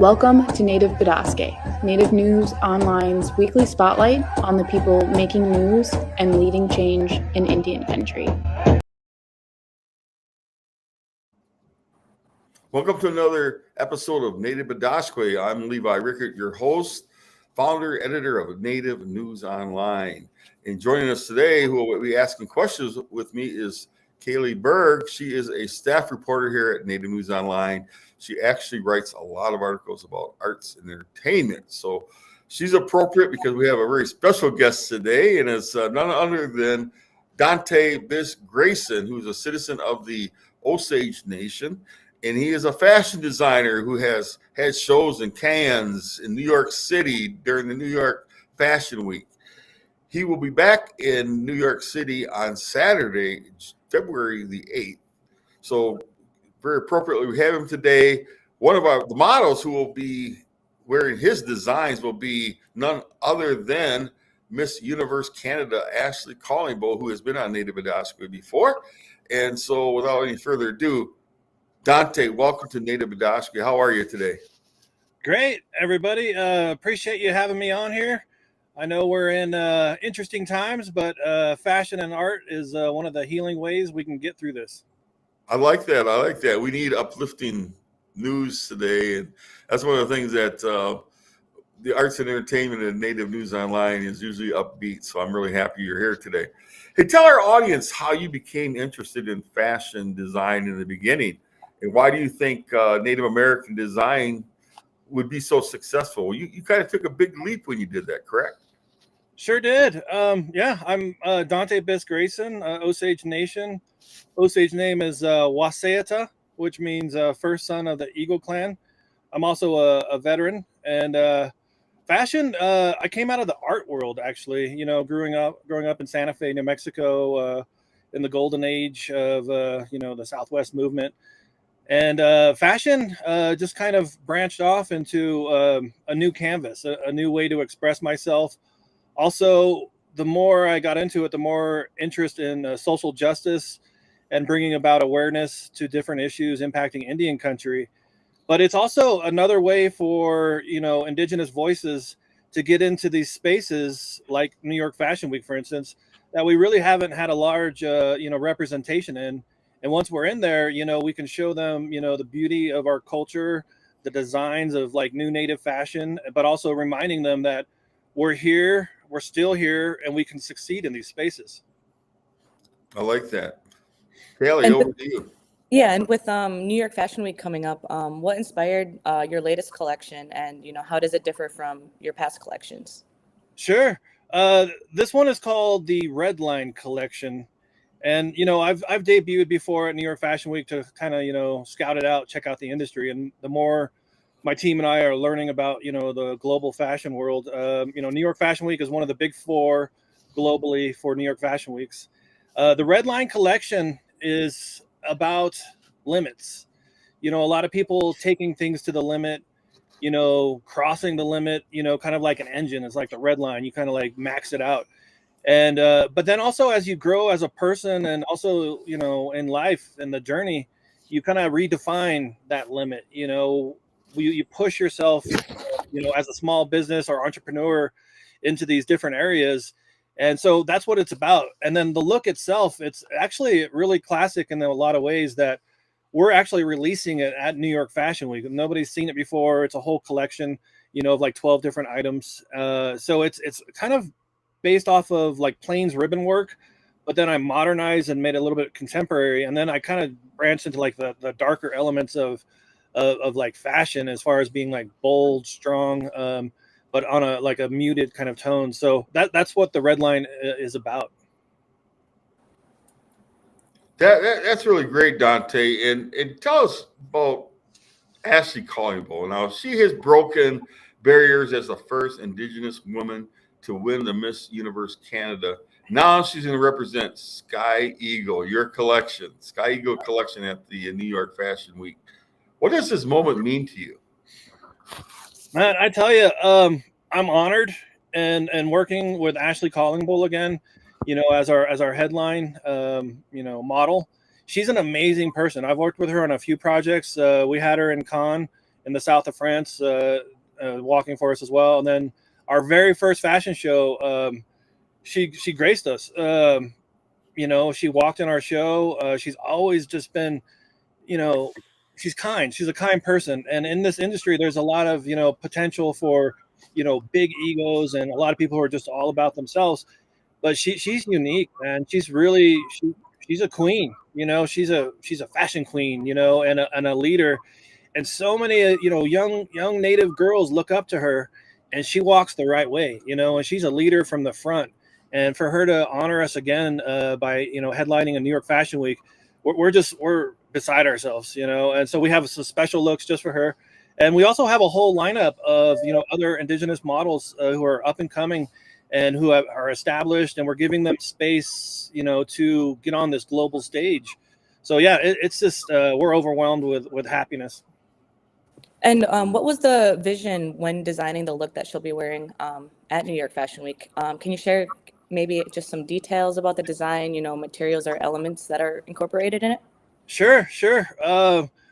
Welcome to Native Bidaské, Native News Online's weekly spotlight on the people making news and leading change in Indian country. Welcome to another episode of Native Bidaské. I'm Levi Rickert, your host, founder, editor of Native News Online. And joining us today, who will be asking questions with me, is Kaylee Berg. She is a staff reporter here at Native News Online. She actually writes a lot of articles about arts and entertainment. So she's appropriate because we have a very special guest today, and it's none other than Dante Biss-Grayson, who's a citizen of the Osage Nation. And he is a fashion designer who has had shows in Cannes in New York City during the New York Fashion Week. He will be back in New York City on Saturday, February the 8th. So very appropriately, we have him today. One of the models who will be wearing his designs will be none other than Miss Universe Canada, Ashley Callingbull, who has been on Native Bidaské before. And so without any further ado, Dante, welcome to Native Bidaské. How are you today? Great, everybody. Appreciate you having me on here. I know we're in interesting times, but fashion and art is one of the healing ways we can get through this. I like that. We need uplifting news today. And that's one of the things that the arts and entertainment and Native News Online is usually upbeat. So I'm really happy you're here today. Hey, tell our audience how you became interested in fashion design in the beginning. And why do you think Native American design would be so successful? You kind of took a big leap when you did that, correct? Sure did. Yeah, I'm Dante Biss-Grayson, Osage Nation. Osage name is Wasata, which means first son of the Eagle clan. I'm also a veteran. And fashion, I came out of the art world, actually. You know, growing up in Santa Fe, New Mexico, in the golden age of, the Southwest movement. And fashion just kind of branched off into a new canvas, a new way to express myself. Also, the more I got into it, the more interest in social justice and bringing about awareness to different issues impacting Indian country. But it's also another way for, Indigenous voices to get into these spaces like New York Fashion Week, for instance, that we really haven't had a large, representation in. And once we're in there, we can show them, the beauty of our culture, the designs of like new native fashion, but also reminding them that we're here, we're still here, and we can succeed in these spaces. I like that. Haley, over to you. Yeah, and with New York Fashion Week coming up, what inspired your latest collection, and how does it differ from your past collections? Sure. This one is called the Red Line Collection. And, I've debuted before at New York Fashion Week to kind of, scout it out, check out the industry. And the more my team and I are learning about, the global fashion world, New York Fashion Week is one of the big four globally for New York Fashion Weeks. The Red Line Collection is about limits. A lot of people taking things to the limit, crossing the limit, kind of like an engine. It's like the red line. You kind of like max it out. And but then also as you grow as a person and also, in life and the journey, you kind of redefine that limit. You push yourself, as a small business or entrepreneur into these different areas. And so that's what it's about. And then the look itself, it's actually really classic in a lot of ways that we're actually releasing it at New York Fashion Week. Nobody's seen it before. It's a whole collection, of like 12 different items. So it's kind of based off of like Plains ribbon work, but then I modernized and made it a little bit contemporary. And then I kind of branched into like the darker elements of like fashion as far as being like bold, strong, but on a muted kind of tone. So that's what the Red Line is about. That's really great, Dante. And tell us about Ashley Callingbull. Now, she has broken barriers as the first Indigenous woman to win the Miss Universe Canada. Now she's going to represent Sky Eagle, your collection, Sky Eagle collection at the New York Fashion Week. What does this moment mean to you? Man, I tell you, I'm honored and working with Ashley Callingbull again, as our headline, model. She's an amazing person. I've worked with her on a few projects. We had her in Cannes in the south of France, walking for us as well. And then our very first fashion show, she graced us. She walked in our show. She's always just been, she's kind. She's a kind person. And in this industry, there's a lot of, potential for, big egos and a lot of people who are just all about themselves. But she's unique, and she's a queen. She's a fashion queen, and a leader. And so many, young Native girls look up to her, and she walks the right way, and she's a leader from the front. And for her to honor us again by, headlining a New York Fashion Week, we're beside ourselves, And so we have some special looks just for her. And we also have a whole lineup of, other Indigenous models who are up and coming and who are established, and we're giving them space, to get on this global stage. So yeah, it's just we're overwhelmed with happiness. And what was the vision when designing the look that she'll be wearing at New York Fashion Week? Can you share maybe just some details about the design, materials or elements that are incorporated in it? Sure.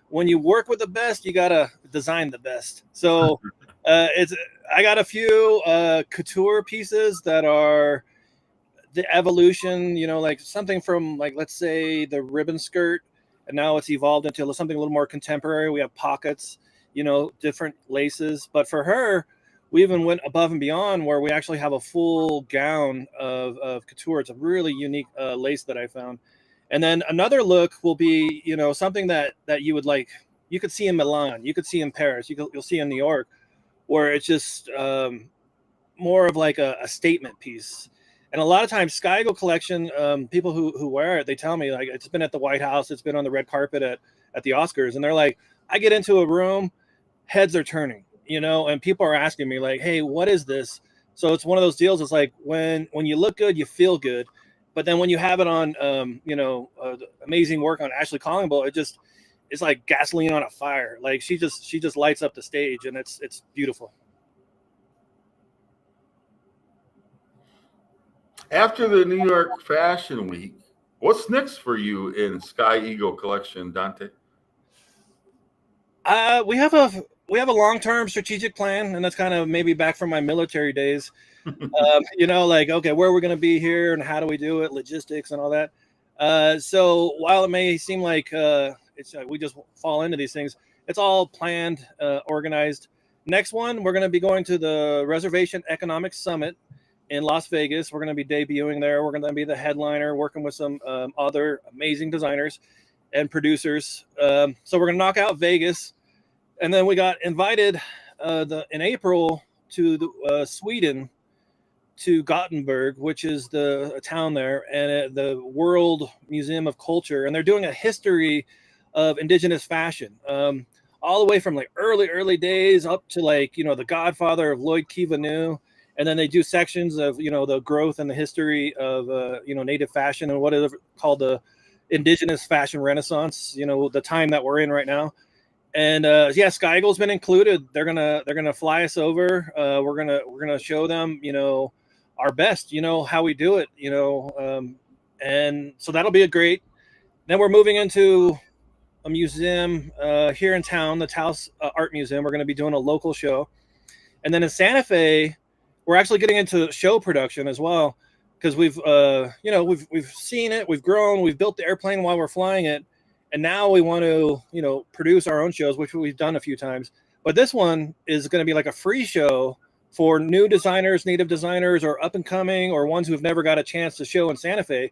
When you work with the best, you gotta design the best. So I got a few couture pieces that are the evolution, like something from, like, let's say the ribbon skirt, and now it's evolved into something a little more contemporary. We have pockets, different laces. But for her, we even went above and beyond, where we actually have a full gown of couture. It's a really unique lace that I found. And then another look will be, something that you would like. You could see in Milan, you could see in Paris, you'll see in New York, where it's just more of like a statement piece. And a lot of times, Sky Eagle collection, people who wear it, they tell me, like, it's been at the White House, it's been on the red carpet at the Oscars, and they're like, I get into a room, heads are turning, and people are asking me, like, hey, what is this? So it's one of those deals. It's like when you look good, you feel good. But then when you have it on, amazing work on Ashley Callingbull, it's like gasoline on a fire. Like she just lights up the stage, and it's beautiful. After the New York Fashion Week, what's next for you in Sky Eagle collection, Dante? We have a long-term strategic plan, and that's kind of maybe back from my military days. Like, okay, where we're going to be here and how do we do it, logistics and all that. So while it may seem like it's we just fall into these things, it's all planned, organized. Next one, we're going to be going to the Reservation Economics Summit in Las Vegas. We're going to be debuting there. We're going to be the headliner, working with some other amazing designers and producers. So we're going to knock out Vegas. And then we got invited in April to Sweden, to Gothenburg, which is a town there, and the World Museum of Culture. And they're doing a history of Indigenous fashion, all the way from like early days up to like, the godfather of Lloyd Kivanu. And then they do sections of, the growth and the history of, Native fashion and what is called the Indigenous fashion renaissance, the time that we're in right now. And Sky Eagle's been included. They're gonna fly us over. We're gonna show them, our best, how we do it, and so that'll be a great. Then we're moving into a museum here in town, the Taos Art Museum. We're going to be doing a local show, and then in Santa Fe, we're actually getting into show production as well, because we've seen it, we've grown, we've built the airplane while we're flying it, and now we want to produce our own shows, which we've done a few times. But this one is going to be like a free show for new designers, native designers, or up and coming, or ones who've never got a chance to show in Santa Fe.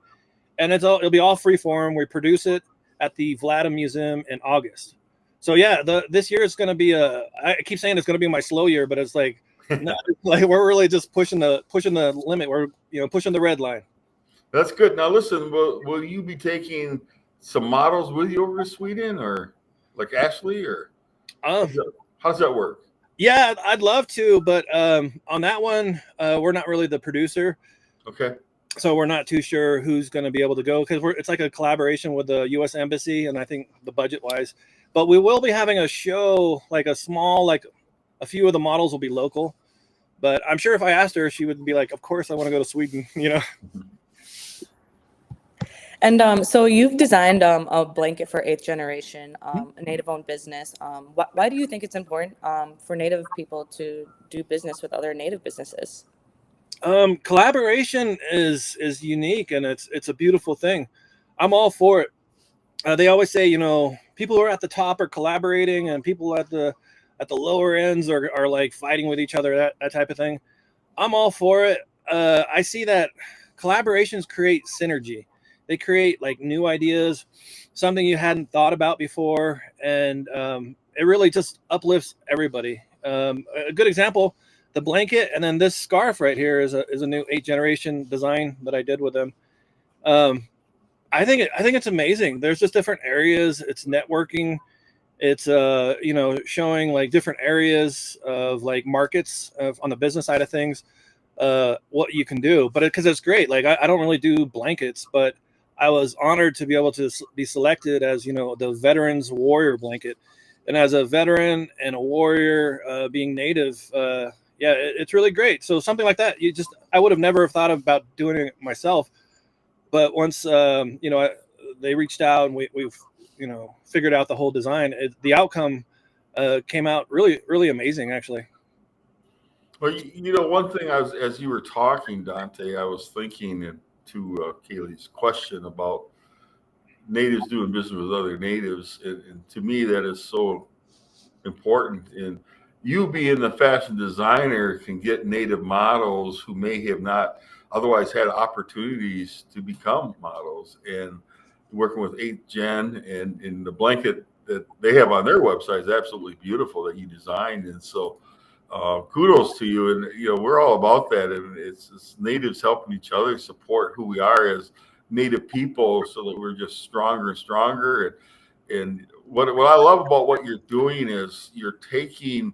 And it'll be all free for them. We produce it at the Vladimir Museum in August. So yeah, this year is going to be I keep saying it's going to be my slow year, but it's like, like we're really just pushing the limit. We're pushing the red line. That's good. Now listen, will you be taking some models with you over to Sweden, or like Ashley, or how's that work? Yeah, I'd love to, but on that one, we're not really the producer. Okay. So we're not too sure who's going to be able to go, because it's like a collaboration with the U.S. Embassy, and I think the budget-wise. But we will be having a show, like a small, like a few of the models will be local. But I'm sure if I asked her, she would be like, "Of course, I want to go to Sweden," And so you've designed a blanket for 8th generation, a Native-owned business. Why do you think it's important for Native people to do business with other Native businesses? Collaboration is unique, and it's a beautiful thing. I'm all for it. They always say, people who are at the top are collaborating, and people at the lower ends are like fighting with each other, that type of thing. I'm all for it. I see that collaborations create synergy. They create like new ideas, something you hadn't thought about before, and it really just uplifts everybody. A good example, the blanket, and then this scarf right here is a new 8th generation design that I did with them. I think it's amazing. There's just different areas. It's networking. It's showing like different areas of like markets on the business side of things, what you can do. But because it's great. Like I don't really do blankets, but I was honored to be able to be selected as the Veterans Warrior blanket. And as a veteran and a warrior, being Native, it's really great. So something like that, I would have never thought about doing it myself. But once they reached out and we've figured out the whole design, the outcome came out really, really amazing, actually. Well, one thing as you were talking, Dante, I was thinking to Kaylee's question about Natives doing business with other Natives, and to me that is so important. And you being the fashion designer can get Native models who may have not otherwise had opportunities to become models. And working with 8th Gen and the blanket that they have on their website is absolutely beautiful that you designed. And so kudos to you. And we're all about that, and it's Natives helping each other support who we are as Native people, so that we're just stronger and stronger. And what I love about what you're doing is you're taking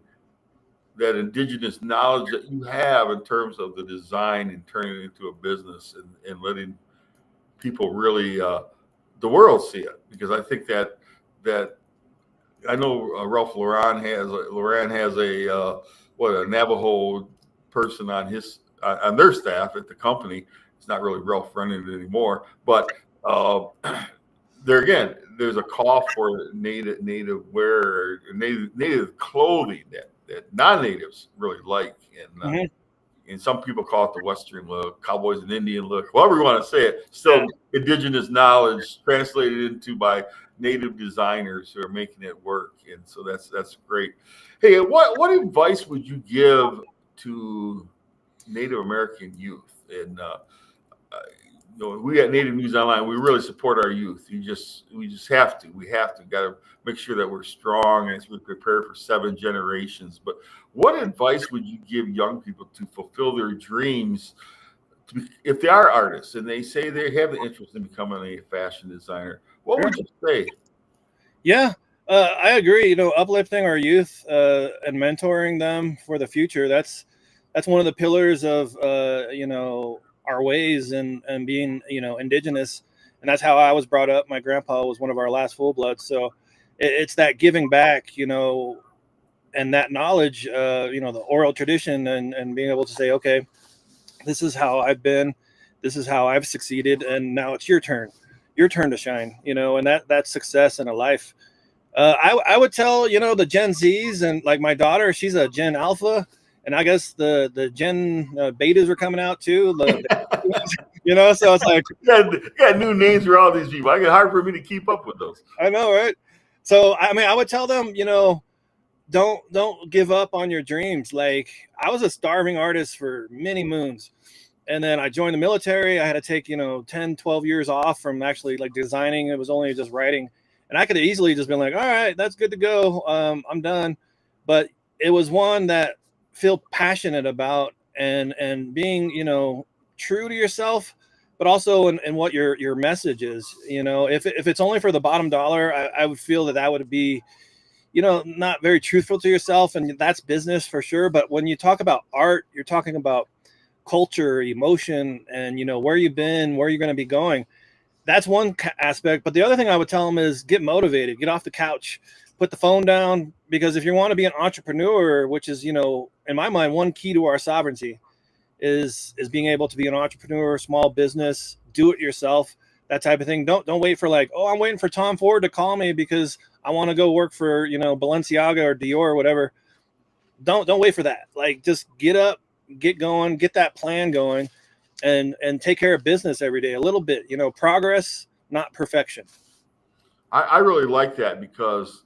that indigenous knowledge that you have in terms of the design and turning it into a business, and letting people really the world see it. Because I think that I know Ralph Loran has a Navajo person on their staff at the company. It's not really Ralph running it anymore, but there's a call for native wear, native clothing that non-natives really like, and some people call it the Western look, cowboys and Indian look, however you want to say it. Still, indigenous knowledge translated into by Native designers who are making it work, and so that's great. Hey, what advice would you give to Native American youth? And we at Native News Online, we really support our youth. We just have to. We got to make sure that we're strong as we prepare for 7 generations. But what advice would you give young people to fulfill their dreams, if they are artists and they say they have the interest in becoming a fashion designer? What would you say? Yeah, I agree. Uplifting our youth and mentoring them for the future. That's one of the pillars of our ways and being indigenous, and that's how I was brought up. My grandpa was one of our last full bloods, so it's that giving back, and that knowledge, the oral tradition, and being able to say, okay, this is how I've been, this is how I've succeeded, and now it's your turn to shine, and that's success in a life. I would tell the Gen Zs, and like my daughter, she's a Gen Alpha, and I guess the Gen Betas are coming out too. So it's like got new names for all these people. I get hard for me to keep up with those. I know, right? So I would tell them, don't give up on your dreams. Like, I was a starving artist for many moons, and then I joined the military. I had to take 10, 12 years off from actually like designing. It was only just writing, and I could have easily just been like, all right, that's good to go. I'm done. But it was one that feel passionate about, and being true to yourself, but also in what your message is. If it's only for the bottom dollar, I would feel that would be not very truthful to yourself, and that's business for sure. But when you talk about art, you're talking about culture, emotion, and where you've been, where you're going to be going. That's one aspect. But the other thing I would tell them is get motivated, get off the couch, put the phone down, because if you want to be an entrepreneur, which is, in my mind, one key to our sovereignty is being able to be an entrepreneur, small business, do it yourself, that type of thing. Don't wait for like, oh, I'm waiting for Tom Ford to call me because I want to go work for, Balenciaga or Dior or whatever. Don't wait for that. Like, just get up, get going, get that plan going, and take care of business every day a little bit. Progress, not perfection. I really like that, because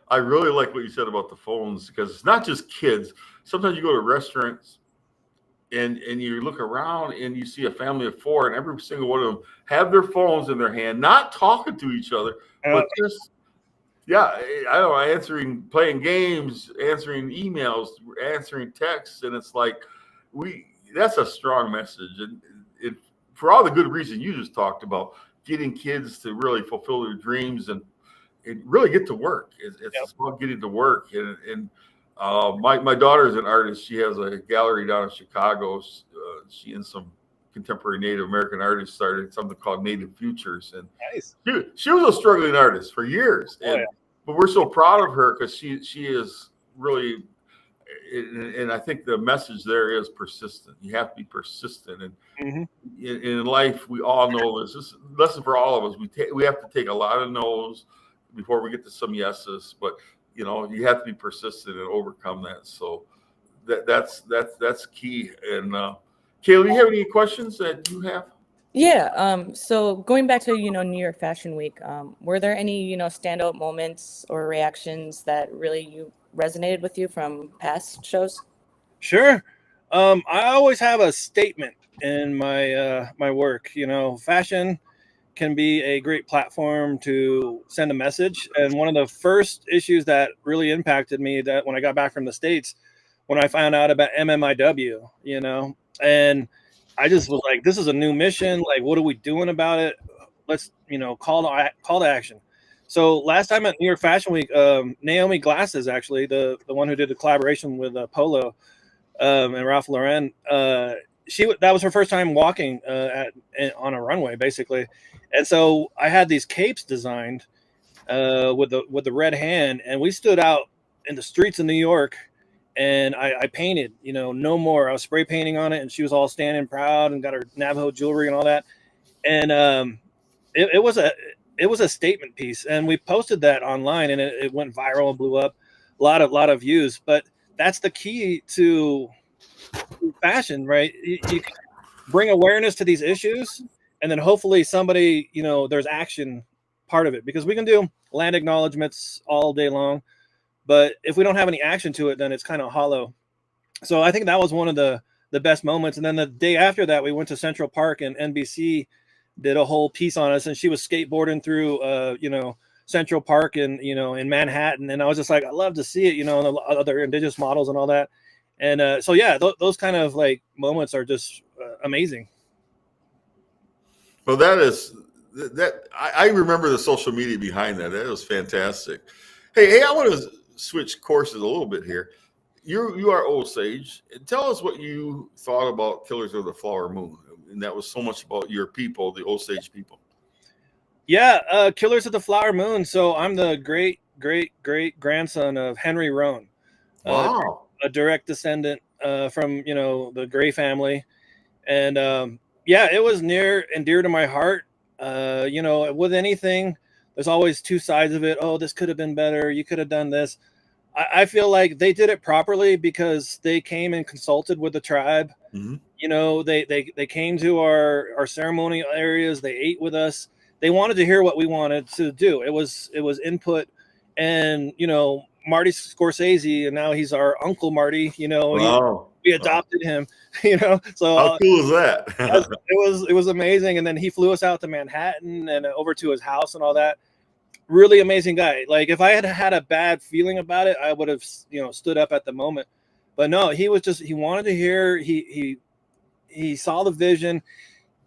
I really like what you said about the phones, because it's not just kids. Sometimes you go to restaurants and you look around and you see a family of 4, and every single one of them have their phones in their hand, not talking to each other, but just, I don't know, playing games, answering emails, answering texts. And it's like, that's a strong message. And for all the good reasons you just talked about, getting kids to really fulfill their dreams and really get to work. It's about getting to work. And my daughter is an artist. She has a gallery down in Chicago. She and some contemporary Native American artists started something called Native Futures. And nice. She was a struggling artist for years. But we're so proud of her, because she is really, and I think the message there is persistent. You have to be persistent. And in life, we all know this. This is a lesson for all of us. We have to take a lot of no's before we get to some yeses. But you have to be persistent and overcome that. So that's key. And Kayla, do you have any questions that you have? Yeah. So going back to, New York Fashion Week, were there any, standout moments or reactions that really resonated with you from past shows? Sure. I always have a statement in my my work. Fashion can be a great platform to send a message. And one of the first issues that really impacted me, that when I got back from the States, when I found out about MMIW, and I just was like, this is a new mission. Like, what are we doing about it? Let's, call to action. So last time at New York Fashion Week, Naomi Glasses, actually, the one who did the collaboration with Polo and Ralph Lauren, that was her first time walking on a runway, basically. And so I had these capes designed with the red hand, and we stood out in the streets of New York, and I painted, no more. I was spray painting on it, and she was all standing proud and got her Navajo jewelry and all that. And it was a statement piece, and we posted that online, and it went viral and blew up, a lot of views. But that's the key to fashion, right? You can bring awareness to these issues, and then hopefully somebody, there's action part of it, because we can do land acknowledgements all day long, but if we don't have any action to it, then it's kind of hollow. So I think that was one of the best moments. And then the day after that, we went to Central Park, and NBC did a whole piece on us, and she was skateboarding through, Central Park and, in Manhattan. And I was just like, I love to see it, and the other Indigenous models and all that. And so, yeah, those kind of like moments are just amazing. Well, I remember the social media behind that. That was fantastic. Hey, I want to switch courses a little bit here. You are Osage. Tell us what you thought about Killers of the Flower Moon. And that was so much about your people, the Osage people. Yeah, Killers of the Flower Moon. So I'm the great grandson of Henry Roan. Wow. A direct descendant from, the Gray family. And it was near and dear to my heart. With anything, there's always two sides of it. Oh, this could have been better. You could have done this. I feel like they did it properly because they came and consulted with the tribe. Mm-hmm. They came to our ceremonial areas. They ate with us. They wanted to hear what we wanted to do. It was input, and Marty Scorsese, and now he's our Uncle Marty. Wow. We adopted him. So how cool is that? it was amazing. And then he flew us out to Manhattan and over to his house and all that. Really amazing guy. Like, if I had a bad feeling about it, I would have stood up at the moment. But no, he wanted to hear. He saw the vision,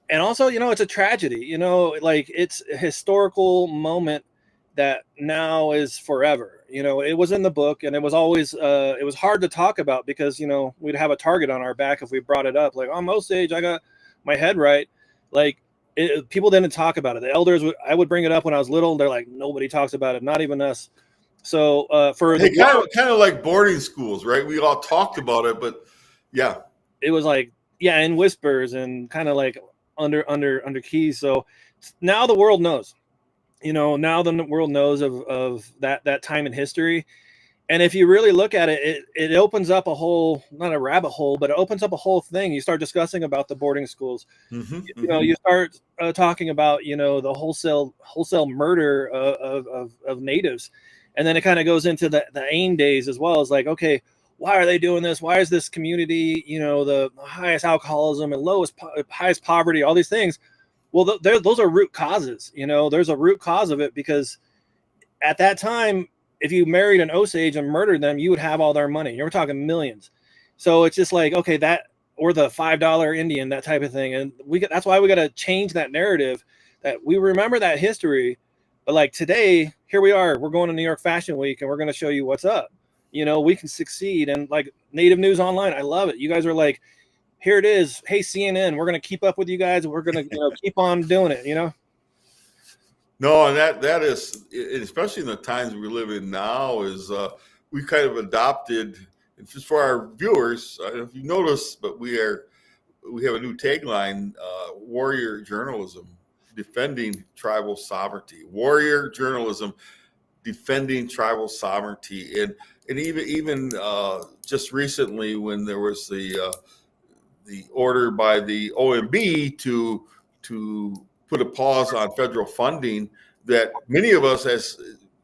and also it's a tragedy. Like, it's a historical moment that now is forever. It was in the book, and it was always it was hard to talk about because we'd have a target on our back if we brought it up. Like, I'm Osage, I got my head right. Like, people didn't talk about it. The elders I would bring it up when I was little. They're like, nobody talks about it, not even us. So kind of like boarding schools, right? We all talked about it, but yeah, it was like in whispers and kind of like under keys. So now the world knows. Now the world knows of that time in history. And if you really look at it, it opens up a whole, not a rabbit hole, but it opens up a whole thing. You start discussing about the boarding schools. You start talking about, the wholesale murder of natives. And then it kind of goes into the AIM days as well. It's like, okay, why are they doing this? Why is this community, the highest alcoholism and highest poverty, all these things? Well, those are root causes. There's a root cause of it, because at that time, if you married an Osage and murdered them, you would have all their money. You're talking millions. So it's just like, okay, that, or the $5 Indian, that type of thing. And that's why we got to change that narrative, that we remember that history. But like today, here we are, we're going to New York Fashion Week and we're going to show you what's up. We can succeed. And like Native News Online, I love it. You guys are like, here it is. Hey, CNN, we're going to keep up with you guys. And we're going to keep on doing it, No, and that is, especially in the times we live in now, is we kind of adopted, and just for our viewers, I don't know if you noticed, but we have a new tagline, warrior journalism, defending tribal sovereignty. Warrior journalism, defending tribal sovereignty. And even just recently, when there was the order by the OMB to put a pause on federal funding, that many of us, as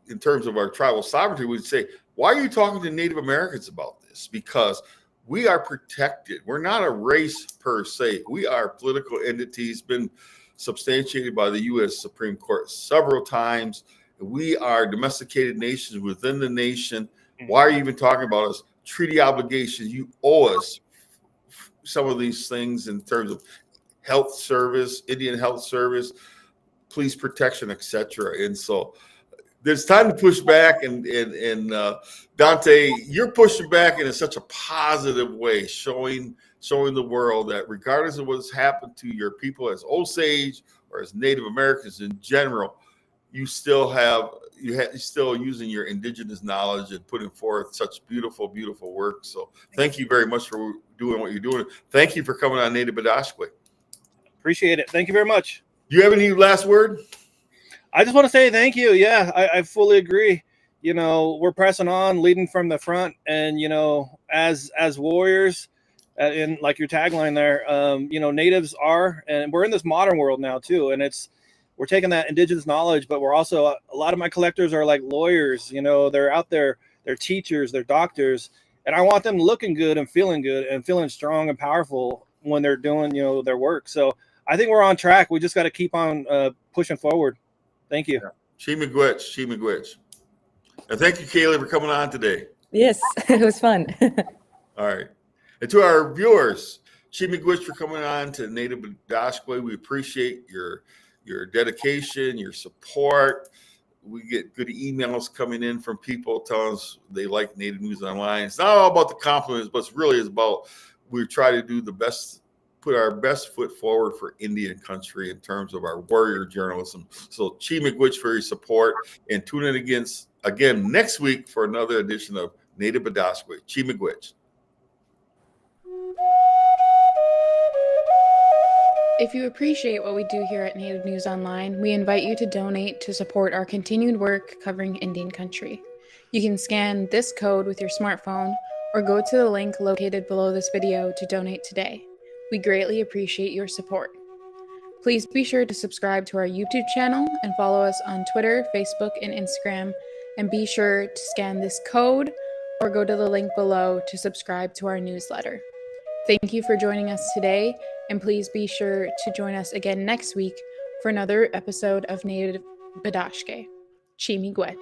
in terms of our tribal sovereignty, would say, why are you talking to Native Americans about this? Because we are protected. We're not a race per se. We are political entities, been substantiated by the U.S. Supreme Court several times. We are domesticated nations within the nation. Why are you even talking about us? Treaty obligations. You owe us some of these things in terms of health service, Indian health service, police protection, etc. And so there's time to push back. And Dante, you're pushing back in such a positive way, showing the world that regardless of what's happened to your people as Osage or as Native Americans in general, you're still using your indigenous knowledge and putting forth such beautiful, beautiful work. So thank you very much for doing what you're doing. Thank you for coming on Native Bidaské. Appreciate it. Thank you very much. Do you have any last word? I just want to say thank you. Yeah, I fully agree. We're pressing on, leading from the front, and as warriors, and like your tagline there, natives are, and we're in this modern world now too, and we're taking that indigenous knowledge, but we're also, a lot of my collectors are like lawyers. They're out there, they're teachers, they're doctors, and I want them looking good and feeling strong and powerful when they're doing their work. So I think we're on track. We just got to keep on pushing forward. Thank you. Chimigwech. And thank you, Kaylee, for coming on today. Yes, it was fun. All right. And to our viewers, Chimigwech for coming on to Native Bidaské. We appreciate your dedication, your support. We get good emails coming in from people telling us they like Native News Online. It's not all about the compliments, but it's really about we try to do the best, put our best foot forward for Indian country in terms of our warrior journalism. So Chimigwech for your support, and tune in again next week for another edition of Native Bidaské. Chimigwech. If you appreciate what we do here at Native News Online, we invite you to donate to support our continued work covering Indian country. You can scan this code with your smartphone or go to the link located below this video to donate today. We greatly appreciate your support. Please be sure to subscribe to our YouTube channel and follow us on Twitter, Facebook, and Instagram. And be sure to scan this code or go to the link below to subscribe to our newsletter. Thank you for joining us today, and please be sure to join us again next week for another episode of Native Bidaské. Chimigwech.